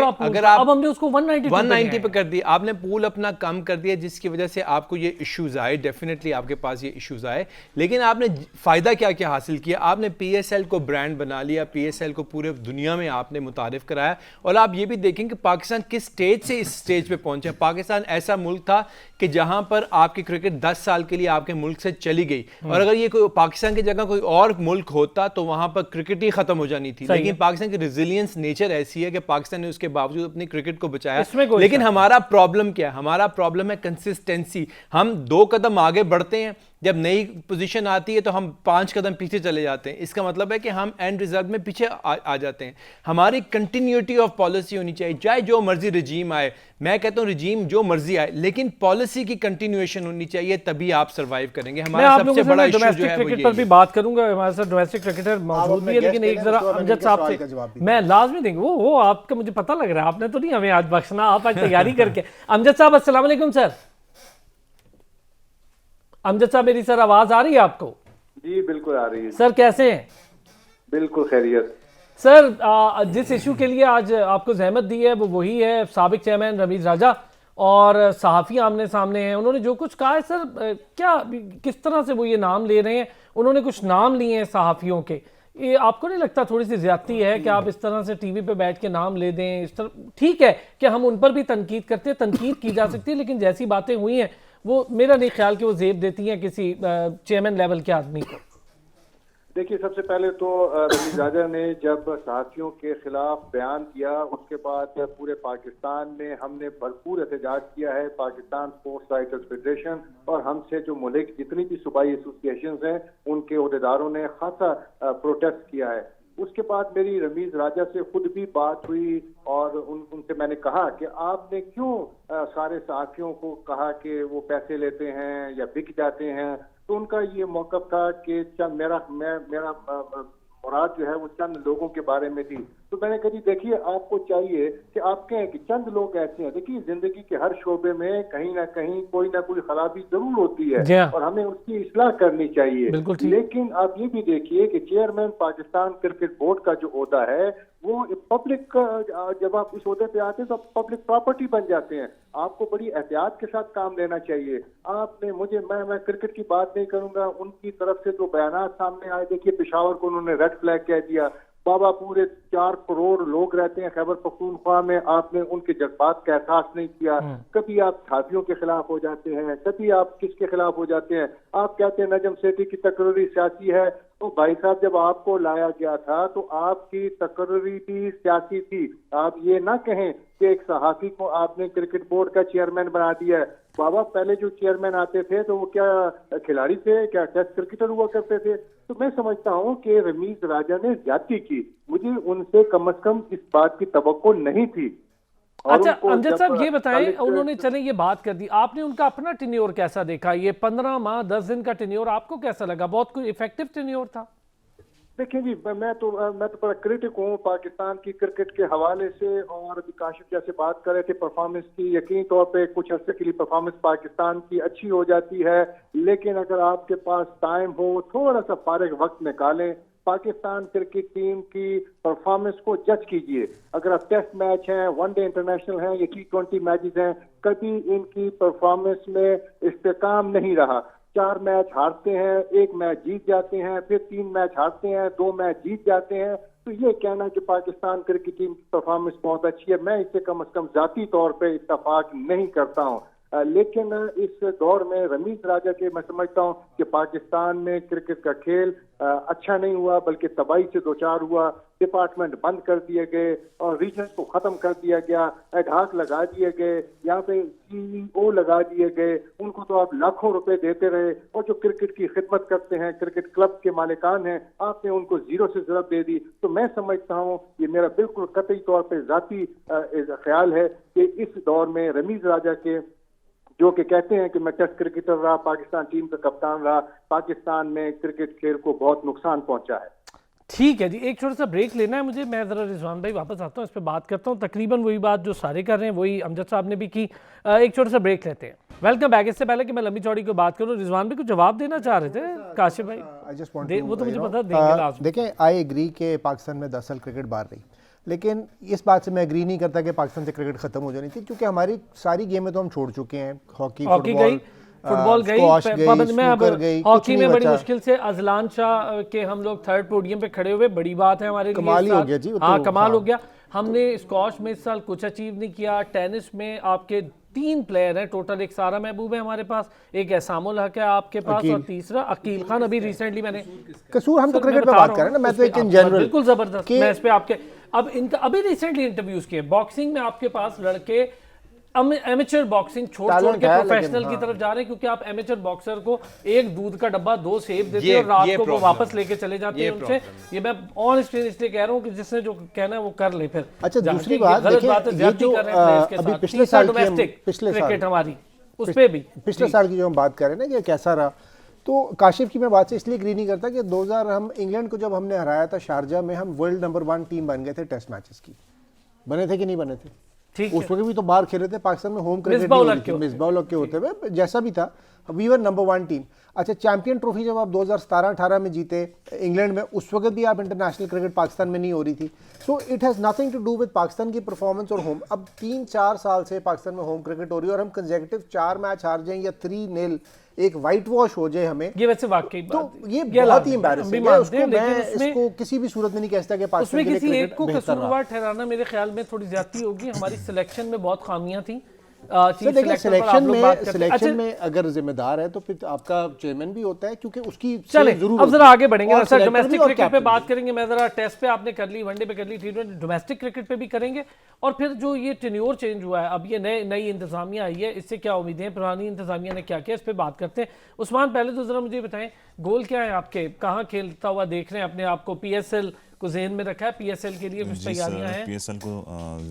अगर आप अब हमने उसको 190 पे कर दिया, आपने पूल अपना कम कर दिया, जिसकी वजह से आपको ये इश्यूज आए। डेफिनेटली आपके पास ये इश्यूज आए, लेकिन आपने फायदा क्या क्या हासिल किया? आपने पीएसएल को ब्रांड बना लिया, पीएसएल को पूरे दुनिया में आपने मुतारिफ कराया। और आप ये भी देखें कि पाकिस्तान किस स्टेज से इस स्टेज पे पहुंचा। पाकिस्तान ऐसा मुल्क था कि जहां पर आपकी क्रिकेट 10 साल के लिए आपके मुल्क से चली गई, और अगर ये पाकिस्तान की जगह कोई और मुल्क होता तो वहां पर क्रिकेट ही खत्म हो जानी थी। लेकिन पाकिस्तान की रेजिलियंस नेचर ऐसी है कि पाकिस्तान ने उसके बावजूद अपनी क्रिकेट को बचाया। लेकिन हमारा प्रॉब्लम क्या है? हमारा प्रॉब्लम है कंसिस्टेंसी। हम 2 कदम आगे बढ़ते हैं, जब नई पोजीशन आती है तो हम 5 कदम पीछे चले जाते हैं। इसका मतलब है कि हम एंड रिजल्ट में पीछे आ जाते हैं। हमारी कंटिन्यूटी ऑफ पॉलिसी होनी चाहिए, चाहे जो मर्जी रजीम आए। मैं कहता हूं रजीम जो मर्जी आए, लेकिन पॉलिसी की कंटिन्यूएशन होनी चाहिए, तभी आप सर्वाइव करेंगे। हमारा सबसे बड़ा इशू जो है वो क्रिकेट पर भी बात करूंगा, हमारे साथ डोमेस्टिक क्रिकेटर मौजूद भी है, लेकिन एक जरा अमजद साहब से मैं लाजमी देंगे वो आपका मुझे पता लग रहा है, आपने तो नहीं हमें आज बख्शना, आप आज तैयारी करके। अमजद साहब अस्सलाम वालेकुम सर। अमजद साहब मेरी सर आवाज आ रही है आपको? जी बिल्कुल आ रही है सर, कैसे हैं? बिल्कुल खैरियत सर। जिस इशू के लिए आज आपको जहमत दी है वो वही है, साबिक चेयरमैन रमीज़ राजा और सहाफ़ी आमने सामने हैं। उन्होंने जो कुछ कहा है सर, क्या किस तरह से वो ये नाम ले रहे हैं? उन्होंने कुछ नाम लिए हैं सहाफ़ियों के, ये आपको नहीं लगता थोड़ी सी ज्यादती है कि आप इस तरह से टीवी पे बैठ के नाम ले दें? इस तरह ठीक है कि हम उन पर भी तनकीद करते हैं, तनकीद की जा सकती है, लेकिन जैसी बातें हुई हैं वो मेरा नहीं ख्याल कि वो जेब देती हैं किसी चेयरमैन लेवल के आदमी को। देखिए, सबसे पहले तो रमीज़ राजा ने जब सहाफ़ियों के खिलाफ बयान किया, उसके बाद पूरे पाकिस्तान में हमने भरपूर एहतजाज किया है। पाकिस्तान स्पोर्ट्स राइटर्स फेडरेशन और हमसे जो मुल्क जितनी भी सूबाई एसोसिएशन हैं, उनके अहदेदारों ने खासा प्रोटेस्ट किया है। उसके बाद मेरी रमीज राजा से खुद भी बात हुई और उनसे मैंने कहा कि आपने क्यों सारे साथियों को कहा कि वो पैसे लेते हैं या बिक जाते हैं। तो उनका ये मौक़िफ़ था कि मेरा मुराद जो है वो चंद लोगों के बारे में थी। तो मैंने कहा देखिए आपको चाहिए कि आप कहें कि चंद लोग ऐसे हैं। देखिए जिंदगी के हर शोबे में कहीं ना कहीं कोई ना कोई खराबी जरूर होती है और हमें उसकी इस्लाह करनी चाहिए। लेकिन आप ये भी देखिए कि चेयरमैन पाकिस्तान क्रिकेट बोर्ड का जो ओहदा है वो पब्लिक, जब आप उस ओहदे पे आते हैं तो पब्लिक प्रॉपर्टी बन जाते हैं। आपको बड़ी एहतियात के साथ काम लेना चाहिए। आपने मैं क्रिकेट की बात नहीं करूंगा, उनकी तरफ से जो बयानात सामने आए, देखिए पेशावर को उन्होंने रेड फ्लैग कह दिया। बाबा पूरे 4 करोड़ लोग रहते हैं खैबर पख्तूनख्वा में, आपने उनके जज्बात का एहसास नहीं किया। कभी आप छापियों के खिलाफ हो जाते हैं, कभी आप किसके खिलाफ हो जाते हैं। आप कहते हैं नजम सेठी की तकरीरी सियासी है। तो भाई साहब जब आपको लाया गया था तो आपकी तकरीरी भी सियासी थी। आप ये ना कहें कि एक सहाफी को आपने क्रिकेट बोर्ड का चेयरमैन बना दिया है। बाबा पहले जो चेयरमैन आते थे तो वो क्या खिलाड़ी थे, क्या टेस्ट क्रिकेटर हुआ करते थे। तो मैं समझता हूँ कि रमीज राजा ने ज्यादती की, मुझे उनसे कम से कम इस बात की तवक्को नहीं थी। अच्छा अमजद साहब ये बताएं, उन्होंने चले ये बात कर दी, आपने उनका अपना टेन्योर कैसा देखा? ये 15 माह 10 दिन का टेन्योर आपको कैसा लगा? बहुत कोई इफेक्टिव टेन्योर था? देखिए जी, मैं तो बड़ा क्रिटिक हूँ पाकिस्तान की क्रिकेट के हवाले से। और अभी काशिफ जैसे बात कर रहे थे परफॉर्मेंस की, यकीनी तौर पे कुछ अर्से के लिए परफॉर्मेंस पाकिस्तान की अच्छी हो जाती है, लेकिन अगर आपके पास टाइम हो, थोड़ा सा फारिग वक्त निकालें, पाकिस्तान क्रिकेट टीम की परफॉर्मेंस को जज कीजिए। अगर आप टेस्ट मैच हैं, वनडे इंटरनेशनल हैं, या T20 मैचेस हैं, कभी इनकी परफॉर्मेंस में इस्तेकाम नहीं रहा। 4 मैच हारते हैं, 1 मैच जीत जाते हैं, फिर 3 मैच हारते हैं, 2 मैच जीत जाते हैं। तो ये कहना कि पाकिस्तान क्रिकेट टीम की परफॉर्मेंस बहुत अच्छी है, मैं इससे कम से कम जाती तौर पे इत्तेफाक नहीं करता हूँ। लेकिन इस दौर में रमीज राजा के मैं समझता हूँ कि पाकिस्तान में क्रिकेट का खेल अच्छा नहीं हुआ, बल्कि तबाही से दो चार हुआ। डिपार्टमेंट बंद कर दिए गए और रीजन को खत्म कर दिया गया, एडहाक लगा दिए गए, यहाँ पे CEO लगा दिए गए, उनको तो आप लाखों रुपए देते रहे। और जो क्रिकेट की खिदमत करते हैं, क्रिकेट क्लब के मालिकान हैं, आपने उनको जीरो से जरूरत दे दी। तो मैं समझता हूँ, ये मेरा बिल्कुल कतई तौर पर जाती ख्याल है कि इस दौर में रमीज राजा के, जो कि कहते हैं कि मैं टेस्ट क्रिकेटर रहा, पाकिस्तान टीम का कप्तान रहा, पाकिस्तान में क्रिकेट खेल को बहुत नुकसान पहुंचा है। ठीक है जी, एक छोटा सा ब्रेक लेना है मुझे। मैं ज़रा रिजवान भाई वापस आता हूँ, इस पर बात करता हूँ। तकरीबन वही बात जो सारे कर रहे हैं वही अमजद साहब ने भी की। एक छोटा सा ब्रेक लेते हैं। Welcome back. इससे पहले कि मैं लंबी चौड़ी को बात करूँ, रिजवान भी कुछ जवाब देना चाह रहे थे काशिफ भाई। वो तो मुझे पता देंगे लास्ट। देखें, आई एग्री के पाकिस्तान में 10 साल क्रिकेट बाहर रही, लेकिन इस बात से मैं एग्री नहीं करता कि पाकिस्तान से क्रिकेट खत्म हो जानी थी, क्योंकि हमारी सारी गेमें तो हम छोड़ चुके हैं। हॉकी गई, फुटबॉल गई, हॉकी में बड़ी मुश्किल से अजलान शाह के हम लोग 3rd पोडियम पे खड़े हुए, बड़ी बात है हमारे लिए। कमाल हो गया जी। हाँ, कमाल हो गया। हमने स्क्वॉश में इस साल कुछ अचीव नहीं किया। टेनिस में आपके 3 प्लेयर हैं टोटल, एक सारा महबूब है हमारे पास, एक एहसामुल हक है आपके पास, और तीसरा अकील खान। अभी रिसेंटली मैंने कसूर, हम तो क्रिकेट में बात कर रहे हैं ना, मैं तो एक इन जनरल बिल्कुल जबरदस्त। मैं इस पे आपके अब इनका अभी रिसेंटली इंटरव्यूज किए। बॉक्सिंग में आपके पास लड़के एमेचर बॉक्सिंग छोड़ के प्रोफेशनल की तरफ जा रहे हैं, क्योंकि आप एमेचर बॉक्सर को एक दूध का डब्बा 2 सेब देते हैं और रात को वो वापस लेके चले जाते हैं उनसे। ये मैं ऑनेस्टली इसलिए कह रहा हूँ कि जिसने जो कहना है वो कर ले फिर। अच्छा, दूसरी बात देखिए, ये जो अभी पिछले साल क्रिकेट हमारी उस पे भी पिछले साल की जो हम बात कर रहे हैं ना कि कैसा रहा, तो काशिफ की मैं बात से इसलिए एग्री नहीं करता कि 2000 हम इंग्लैंड को जब हमने हराया था शारजा में, हम वर्ल्ड नंबर 1 टीम बन गए थे टेस्ट मैचेस की। बने थे कि नहीं बने थे? उस वक्त भी तो बाहर खेले थे, पाकिस्तान में होम क्रिकेट मिसबाउल के होते हुए, जैसा भी था, वी वर नंबर 1 टीम। अच्छा, चैंपियन ट्रॉफी जब आप 2017-18 में जीते इंग्लैंड में, उस वक्त भी आप इंटरनेशनल क्रिकेट पाकिस्तान में नहीं हो रही थी। So it has nothing to do with Pakistan की परफॉर्मेंस और होम। अब 3-4 साल से पाकिस्तान में होम क्रिकेट हो रही है और हम कंसेक्यूटिव 4 मैच हार जाएं या 3-0 एक वाइट वॉश हो जाए हमें, ये वैसे वाकई तो ये बहुत ही एम्बैरेसिंग है। उसको मैं इसको किसी भी सूरत में नहीं कहता कि पाकिस्तान के लिए किसी एक को कसूरवार ठहराना मेरे ख्याल में थोड़ी ज्यादती होगी। हमारी सिलेक्शन में बहुत खामियां थी। सिलेक्शन में अगर जिम्मेदार है तो फिर आपका चेयरमैन भी होता है, क्योंकि उसकी चले अब जरा आगे बढ़ेंगे। डोमेस्टिक क्रिकेट पे बात करेंगे। मैं जरा टेस्ट पे आपने कर ली, वनडे पे कर ली, T20, डोमेस्टिक क्रिकेट पे भी करेंगे। और फिर जो ये टेन्योर चेंज हुआ है, अब ये नई इंतजामिया आई है, इससे क्या उम्मीदें हैं, पुरानी इंतजामिया ने क्या किया, इस पे बात करते हैं। उस्मान, पहले तो जरा मुझे बताएं, गोल क्या है आपके, कहाँ खेलता हुआ देख रहे हैं अपने आप को? PSL को जहन में रखा है पीएसएल के लिए? कुछ जी तैयारियां सर, हैं? पीएसएल को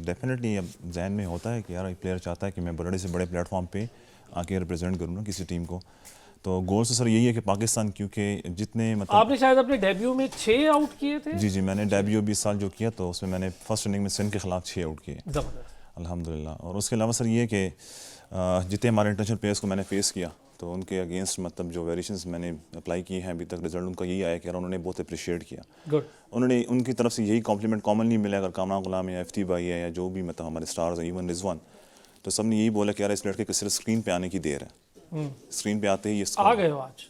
डेफिनेटली अब जहन में होता है कि यार एक प्लेयर चाहता है कि मैं बड़े से बड़े प्लेटफॉर्म पे आके रिप्रेजेंट करूँ ना किसी टीम को। तो गोल तो सर यही है कि पाकिस्तान, क्योंकि जितने मतलब आपने शायद अपने डेब्यू में 6 आउट किए थे। जी मैंने डेब्यू 20 साल जो किया तो उसमें मैंने फर्स्ट इनिंग में सिंध के खिलाफ 6 आउट किए जबरदस्त। अल्हम्दुलिल्लाह। और उसके अलावा सर ये कि जितने हमारे इंटरनेशनल प्लेयर्स को मैंने फेस किया तो उनके अगेंस्ट मतलब जो वेरिएशंस मैंने अप्लाई किए हैं अभी तक, रिजल्ट उनका यही आया कि यार उन्होंने बहुत अप्रिशिएट किया। गुड। उन्होंने उनकी तरफ से यही कॉम्प्लीमेंट कॉमनली मिला, अगर कामरान गुलाम या एफती भाई है या जो भी मतलब हमारे स्टार्स हैं, इवन रिजवान, तो सबने यही बोला कि यार इस लड़के को सिर्फ स्क्रीन पे आने की देर है। स्क्रीन पे आते ही आ गए हो आज।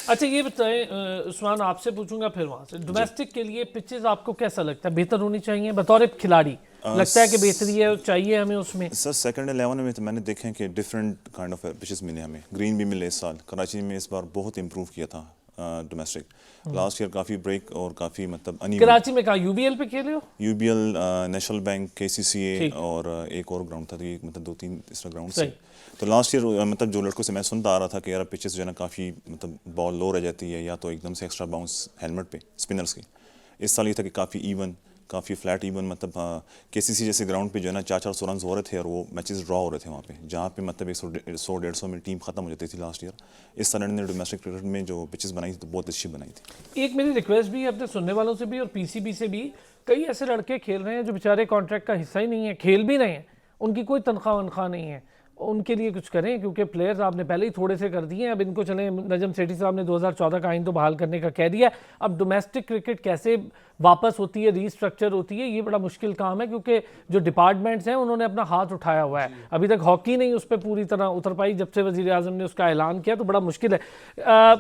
अच्छा ये बताएं उस्मान, आपसे पूछूंगा फिर वहां से, डोमेस्टिक के लिए पिचेस आपको कैसा लगता है, बेहतर होनी चाहिए बतौर खिलाड़ी? लगता है कि बेहतरी है, चाहिए हमें उसमें? सर सेकंड 11 में तो मैंने देखे कि डिफरेंट काइंड ऑफ पिचेस मिले हमें। ग्रीन भी मिले इस साल, कराची में इस बार बहुत इंप्रूव किया था डोमेस्टिक। लास्ट ईयर काफ़ी ब्रेक और काफ़ी मतलब अनइवन। कराची में कहा यूबीएल पे खेले हो? यूबीएल, नेशनल बैंक, केसीसीए और एक और ग्राउंड था, तो ये मतलब 2-3 इस तरह ग्राउंड से। तो लास्ट ईयर मतलब जो लड़कों से मैं सुनता आ रहा था कि यार पिचेस जो है ना काफ़ी मतलब बॉल लो रह जाती है या तो एकदम से एक्स्ट्रा बाउंस हेलमेट पे स्पिनर्स की। इस साल ये था कि काफ़ी इवन, काफ़ी फ्लैट इवन, मतलब केसीसी जैसे ग्राउंड पे जो है ना 400 रन हो रहे थे और वो मैचेस ड्रॉ हो रहे थे वहाँ पे, जहाँ पे मतलब 100-150 में टीम खत्म हो जाती थी लास्ट ईयर। इस साल ने डोमेस्टिक क्रिकेट में जो पिचेस बनाई थी तो बहुत अच्छी बनाई थी। एक मेरी रिक्वेस्ट भी है अपने सुनने वालों से भी और पीसीबी से भी, कई ऐसे लड़के खेल रहे हैं जो बेचारे कॉन्ट्रैक्ट का हिस्सा ही नहीं है, खेल भी रहे हैं, उनकी कोई तनख्वाह वनख्वाह नहीं है, उनके लिए कुछ करें, क्योंकि प्लेयर्स आपने पहले ही थोड़े से कर दिए हैं। अब इनको चलें, नजम सेठी साहब ने 2014 का आइन तो बहाल करने का कह दिया। अब डोमेस्टिक क्रिकेट कैसे वापस होती है, रीस्ट्रक्चर होती है, ये बड़ा मुश्किल काम है, क्योंकि जो डिपार्टमेंट्स हैं उन्होंने अपना हाथ उठाया हुआ है। अभी तक हॉकी नहीं उस पर पूरी तरह उतर पाई, जब से वज़ीर आज़म ने उसका ऐलान किया, तो बड़ा मुश्किल है।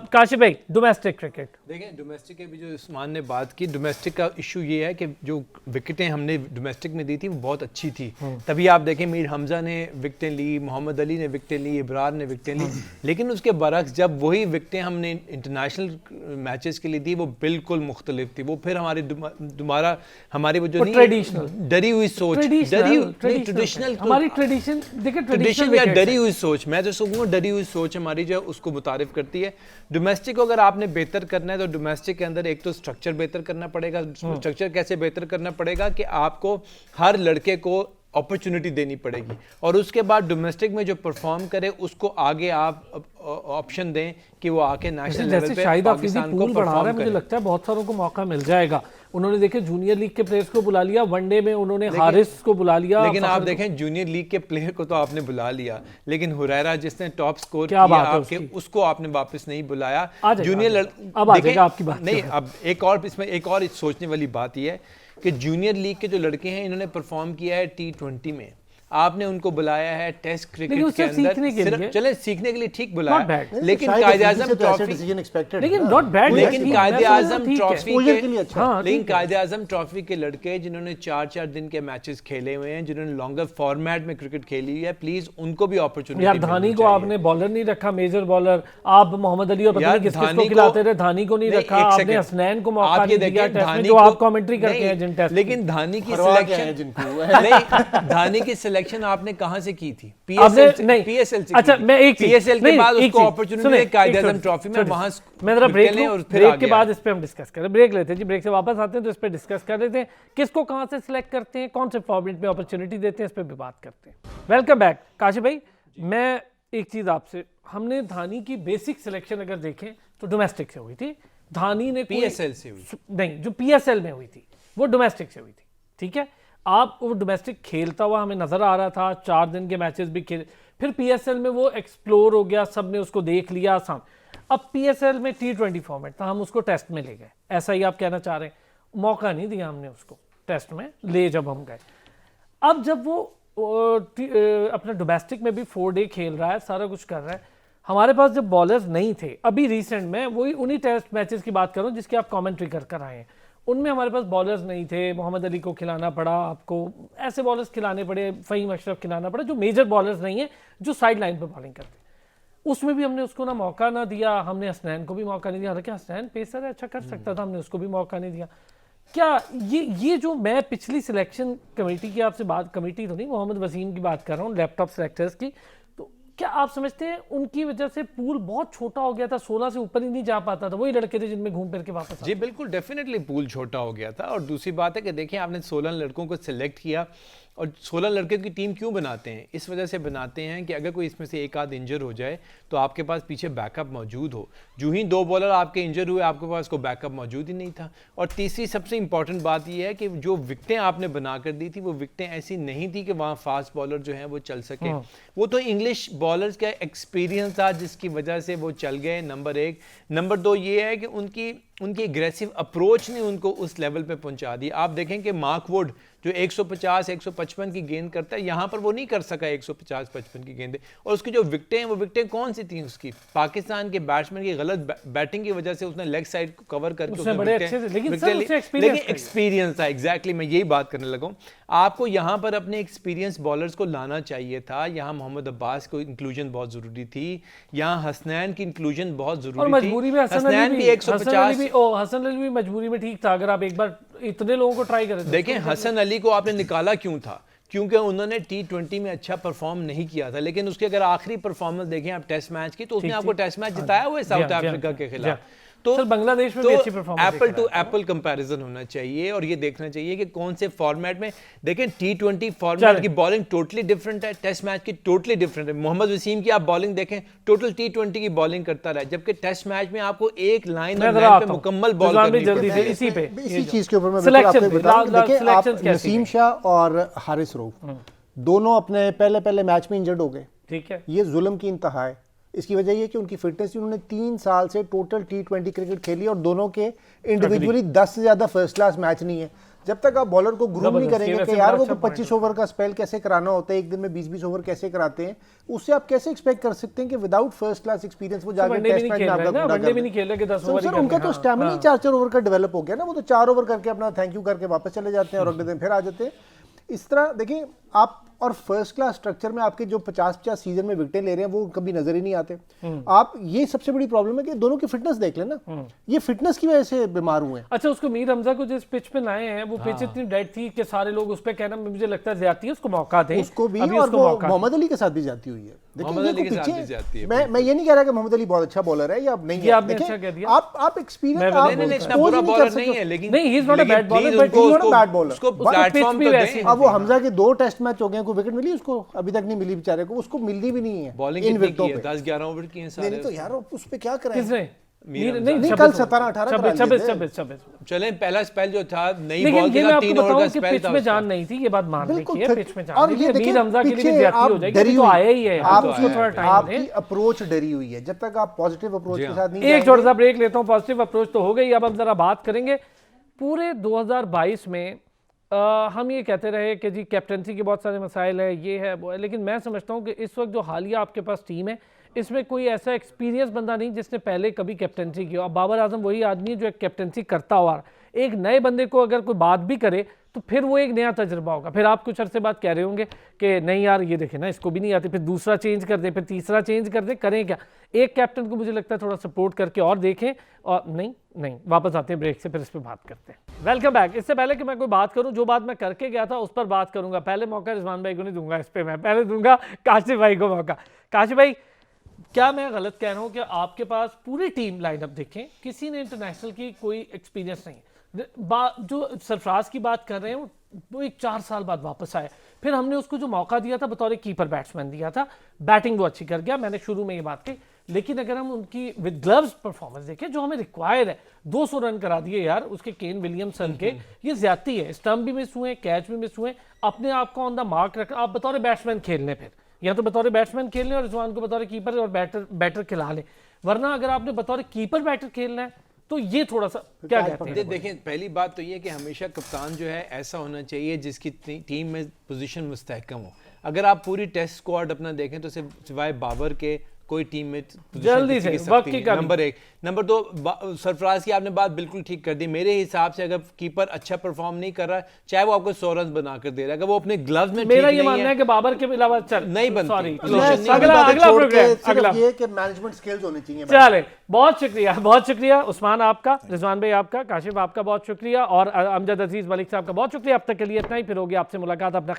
काशिफ भाई, डोमेस्टिक क्रिकेट देखें, डोमेस्टिक के भी जो उस्मान ने बात की, डोमेस्टिक का इशू ये है कि जो विकेटें हमने डोमेस्टिक में दी थी वो बहुत अच्छी थी। तभी आप देखें मीर हमजा ने विकेटें ली, मोहम्मद अली ने विकेटें ली, इब्रार ने विकेटें ली, लेकिन उसके बरक्स जब वही विकेटें हमने इंटरनेशनल मैचेस के लिए दी वो बिल्कुल मुख्तलिफ थी। वो फिर दोबारा हमारी वो जो ट्रेडिशनल डरी हुई सोच, ट्रेडिशनल हमारी ट्रेडिशन, देखिए ट्रेडिशन या डरी हुई सोच, मैं तो कहूँगा डरी हुई सोच हमारी जो उसको मुतारिफ करती है। डोमेस्टिक को अगर आपने बेहतर करना है तो डोमेस्टिक के अंदर एक तो स्ट्रक्चर बेहतर करना पड़ेगा। स्ट्रक्चर कैसे बेहतर करना पड़ेगा कि आपको हर लड़के को अपॉर्चुनिटी देनी पड़ेगी और उसके बाद डोमेस्टिक में जो परफॉर्म करे उसको आगे आप ऑप्शन दें कि वो आके नेशनल लेवल पे पाकिस्तान को बढ़ा रहा है। मुझे लगता है बहुत सारों को मौका मिल जाएगा। उन्होंने देखे जूनियर लीग के प्लेयर्स को बुला लिया, वनडे में उन्होंने हारिस को बुला लिया, लेकिन आप देखें जूनियर लीग के प्लेयर को तो आपने बुला लिया, लेकिन हुरैरा जिसने टॉप स्कोर किया आपके उसको आपने वापस नहीं बुलाया। जूनियर अब आ जाएगा आपकी बात नहीं। अब एक और इसमें एक और सोचने वाली बात यह है कि जूनियर लीग के जो लड़के हैं इन्होंने परफॉर्म किया है T20 में, आपने उनको बुलाया है टेस्ट क्रिकेट के अंदर, चले सीखने के लिए ठीक बुलाया, लेकिन कायदे-आज़म ट्रॉफी, लेकिन नॉट बैड, लेकिन कायदे-आज़म ट्रॉफी के, लेकिन कायदे-आज़म ट्रॉफी के लड़के जिन्होंने 4-4 दिन के मैचेस खेले हुए हैं, जिन्होंने लॉन्गर फॉर्मेट में क्रिकेट खेली है, प्लीज उनको भी अपॉर्चुनिटी। यार धानी को आपने बॉलर नहीं रखा, मेजर बॉलर, आप मोहम्मद अली और पता नहीं किसको खिलाते रहे, धानी को नहीं रखा, आपने हसनैन को मौका नहीं दिया टेस्ट में, जो आप कमेंट्री करते हैं जिन टेस्ट, लेकिन धानी की सिलेक्शन नहीं, धानी की सिलेक्शन आपने कहां से की थी? पीएसएल से। अच्छा मैं एक पीएसएल के बाद उसको अपॉर्चुनिटी कायदे-आज़म ट्रॉफी में वहां मैं जरा ब्रेक के बाद इस पे हम डिस्कस करें। ब्रेक लेते हैं जी, ब्रेक से वापस आते हैं तो इस पे डिस्कस कर लेते हैं, किसको कहां से सिलेक्ट करते हैं, कौन से फॉर्मेट में अपॉर्चुनिटी देते हैं, इस पे भी बात करते हैं। वेलकम बैक काशिफ भाई। मैं एक चीज आपसे, हमने धानी की बेसिक सिलेक्शन अगर देखें तो डोमेस्टिक से हुई थी, धानी ने पीएसएल से हुई नहीं, जो पीएसएल में हुई थी वो डोमेस्टिक से हुई थी, ठीक है। आप वो डोमेस्टिक खेलता हुआ हमें नजर आ रहा था, 4 दिन के मैचेस भी खेले, फिर पीएसएल में वो एक्सप्लोर हो गया, सबने उसको देख लिया आसान। अब पीएसएल में T20 फॉर्मेट था, हम उसको टेस्ट में ले गए, ऐसा ही आप कहना चाह रहे हैं? मौका नहीं दिया हमने उसको टेस्ट में ले, जब हम गए। अब जब वो अपना डोमेस्टिक में भी 4 डे खेल रहा है, सारा कुछ कर रहा है, हमारे पास जब बॉलर्स नहीं थे, अभी रिसेंट में वही उन्हीं टेस्ट मैचेस की बात कर रहा हूँ जिसकी आप कमेंट्री कर आए हैं, उनमें हमारे पास बॉलर्स नहीं थे, मोहम्मद अली को खिलाना पड़ा, आपको ऐसे बॉलर्स खिलाने पड़े, फ़हीम अशरफ खिलाना पड़ा, जो मेजर बॉलर्स नहीं है, जो साइड लाइन पर बॉलिंग करते। उसमें भी हमने उसको ना मौका ना दिया, हमने हसनैन को भी मौका नहीं दिया, हालांकि हसनैन पेसर है, अच्छा कर सकता था, हमने उसको भी मौका नहीं दिया। क्या ये जो मैं पिछली सिलेक्शन कमेटी की आपसे बात, कमेटी तो नहीं, मोहम्मद वसीम की बात कर रहा हूँ, लैपटॉप सिलेक्टर्स की, तो क्या आप समझते हैं उनकी वजह से पूल बहुत छोटा हो गया था, 16 से ऊपर ही नहीं जा पाता था, वही लड़के थे जिनमें घूम फिर के वापस जी बिल्कुल, डेफिनेटली पूल छोटा हो गया था। और दूसरी बात है कि देखिए आपने 16 लड़कों को सिलेक्ट किया, और 16 लड़के की टीम क्यों बनाते हैं? इस वजह से बनाते हैं कि अगर कोई इसमें से एक आध इंजर हो जाए तो आपके पास पीछे बैकअप मौजूद हो। जो ही 2 बॉलर आपके इंजर हुए, आपके पास को बैकअप मौजूद ही नहीं था। और तीसरी सबसे इंपॉर्टेंट बात यह है कि जो विकटें आपने बना कर दी थी, वो विकटें ऐसी नहीं थी कि वहाँ फास्ट बॉलर जो हैं वो चल सके। वो तो इंग्लिश बॉलर्स का एक्सपीरियंस था जिसकी वजह से वो चल गए, नंबर 1। नंबर 2 ये है कि उनकी एग्रेसिव अप्रोच ने उनको उस लेवल पे पहुंचा दी। आप देखें कि मार्क वुड जो 150-155 की गेंद करता है, यहाँ पर वो नहीं कर सका 150-55 की गेंदें। और उसकी जो विकटें हैं, वो विकटें कौन सी थी उसकी? पाकिस्तान के बैट्समैन की गलत बैटिंग की वजह से उसने लेग साइड को कवर करके उसने बड़े अच्छे से, लेकिन एक्सपीरियंस था। एग्जैक्टली मैं यही बात करने लगा हूँ। आपको यहाँ पर अपने एक्सपीरियंस बॉलर्स को लाना चाहिए था। यहाँ मोहम्मद अब्बास को इंक्लूजन बहुत जरूरी थी, यहाँ हसनैन की इंक्लूजन बहुत जरूरी थी। मजबूरी में हसन अली भी मजबूरी में ठीक था। अगर आप एक बार इतने लोगों को ट्राई करें, देखें हसन अली को आपने निकाला क्यों था? क्योंकि उन्होंने T20 में अच्छा परफॉर्म नहीं किया था। लेकिन उसके अगर आखिरी परफॉर्मेंस देखें आप टेस्ट मैच की, तो उसने आपको टेस्ट मैच जिताया हुआ है साउथ अफ्रीका के खिलाफ। तो बांग्लादेश में भी अच्छी performance, apple to apple comparison होना चाहिए। और ये देखना चाहिए कि कौन से फॉर्मेट में, देखें T20 फॉर्मेट की बॉलिंग टोटली डिफरेंट है, टेस्ट मैच की टोटली डिफरेंट है। मोहम्मद वसीम की आप बॉलिंग देखें, टोटल T20 की बॉलिंग करता रहा, जबकि टेस्ट मैच में आपको एक लाइन पे मुकम्मल बॉल करनी जल्दी से इसी चीज के ऊपर मैं आपको बताऊं। देखिए आप नसीम शाह और हारिस रऊफ दोनों अपने पहले मैच में इंजर्ड हो गए। ठीक है, ये जुल्म की इंतहा है। इसकी वजह ये कि उनकी फिटनेस, उन्होंने 3 साल से टोटल T20 क्रिकेट खेली और दोनों के इंडिविजुअली 10 से ज्यादा फर्स्ट क्लास मैच नहीं है। जब तक आप बॉलर को ग्रूम नहीं करेंगे कि यार वो 25 ओवर का स्पेल कैसे कराना होता है, एक दिन में 20-20 ओवर कैसे कराते हैं, उससे आप कैसे एक्सपेक्ट कर सकते हैं कि विदाउट फर्स्ट क्लास एक्सपीरियंस वो जाके टेस्ट मैच में आपका वनडे भी नहीं खेल रहे कि 10 ओवर ही सर उनका तो स्टैमिना 4-4 ओवर का डेवलप हो गया ना। वो तो 4 ओवर करके अपना थैंक यू करके वापस चले जाते हैं और अगले दिन फिर आ जाते हैं। इस तरह देखिए आप, और फर्स्ट क्लास स्ट्रक्चर में आपके जो 50-50 सीजन में विकेटें ले रहे हैं वो कभी नजर ही नहीं आते। आप, ये सबसे बड़ी प्रॉब्लम है कि दोनों की फिटनेस देख लेना, ये फिटनेस की वजह से बीमार हुए हैं। अच्छा, उसको मीर हमजा को जिस पिच पे लाए हैं, वो पिच इतनी डेड थी कि सारे लोग उस पे कहना, मुझे लगता है ज्यादती है, उसको मौका दें। उसको भी, और वो मोहम्मद अली के साथ भी जाती हुई है। देखिए मैं ये नहीं कह रहा कि मोहम्मद अली बहुत अच्छा बॉलर है या नहीं है। आप एक्सपीरियंस, अब वो हमजा के 2 टेस्ट मैच हो गए, कोई विकेट मिली उसको? अभी तक नहीं मिली बेचारे को, उसको मिलनी भी नहीं है। बॉलिंग इन विकेटों पे 10-11 ओवर की है सारे। नहीं तो यार उस पे क्या कराएं? किसने? नहीं कल 17-18 26 चलें, पहला स्पेल जो था नई बॉल के साथ 3 ओवर का स्पेल था, पिच में जान नहीं थी, ये बात मान ली है, पिच में जान और नहीं ये थी। मीर हमजा के लिए ज्यादती हो जाएगी, तो आया ही है, आप उसको थोड़ा टाइम आपकी अप्रोच डरी हुई है। जब तक आप पॉजिटिव अप्रोच के साथ नहीं, एक छोटा सा ब्रेक लेता हूं। पॉजिटिव अप्रोच तो हो गई, अब हम जरा बात करेंगे पूरे 2022 में। हम ये कहते रहे कि जी कैप्टनसी के बहुत सारे मसाइल है, ये है वो है, लेकिन मैं समझता हूँ कि इस वक्त जो हालिया आपके पास टीम है, इसमें कोई ऐसा एक्सपीरियंस बंदा नहीं जिसने पहले कभी कैप्टनसी की हो। अब बाबर आजम वही आदमी है जो एक कैप्टनसी करता हुआ, एक नए बंदे को अगर कोई बात भी करे तो फिर वो एक नया तजुर्बा होगा। फिर आप कुछ अरसे बाद कह रहे होंगे कि नहीं यार ये देखें ना, इसको भी नहीं आती, फिर दूसरा चेंज कर दे, फिर तीसरा चेंज कर दे, करें क्या? एक कैप्टन को मुझे लगता है थोड़ा सपोर्ट करके और देखें। और नहीं वापस आते हैं ब्रेक से, फिर इस पर बात करते हैं। Welcome back. इससे पहले कि मैं कोई बात करूं, जो बात मैं करके गया था उस पर बात करूंगा। पहले मौका रिजवान भाई को नहीं दूंगा, इस पर मैं पहले दूंगा काशिफ भाई को मौका। काशिफ भाई, क्या मैं गलत कह रहा हूं कि आपके पास पूरी टीम लाइनअप देखें, किसी ने इंटरनेशनल की कोई एक्सपीरियंस नहीं? जो सरफराज की बात कर रहे हैं वो एक 4 साल बाद वापस आया, फिर हमने उसको जो मौका दिया था बतौर कीपर बैट्समैन दिया था, बैटिंग वो अच्छी कर गया, मैंने शुरू में ये बात कही। लेकिन अगर हम उनकी विद ग्लव्स परफॉर्मेंस देखें जो हमें रिक्वायर्ड है, 200 रन करा दिए यार उसके केन विलियमसन के, ये ज्यादती है। स्टंप भी मिस हुए, कैच भी मिस हुए, अपने आप को ऑन द मार्क रखना। आप बतौर बैट्समैन खेलने, फिर या तो बतौर बैट्समैन खेलने और रिजवान को बतौर कीपर और बैटर खिला लें, वरना अगर आपने बतौर कीपर बैटर खेलना है तो ये थोड़ा सा क्या कहते हैं? देखें, पहली बात तो ये कि हमेशा कप्तान जो है ऐसा होना चाहिए जिसकी टीम में पोजीशन मुस्तहकम हो। अगर आप पूरी टेस्ट स्क्वाड अपना देखें तो सिवाय बाबर के कोई टीम में जल्दी से वक्त की कमी। नंबर 1। नंबर 2, सरफराज की आपने बात बिल्कुल ठीक कर दी। मेरे हिसाब से अगर कीपर अच्छा परफॉर्म नहीं कर रहा, चाहे वो आपको 100 रन बना कर दे रहा है, अगर वो अपने ग्लव्स में मेरा ये मानना है कि बाबर के अलावा नहीं बनती। अगला ये कि मैनेजमेंट स्किल्स होनी चाहिए। चले, बहुत शुक्रिया उस्मान आपका, रिजवान भाई आपका, काशिफ आपका बहुत शुक्रिया, और अमजद अजीज मलिक साहब का बहुत शुक्रिया। अब तक के लिए इतना ही, फिर होगी आपसे मुलाकात। अपना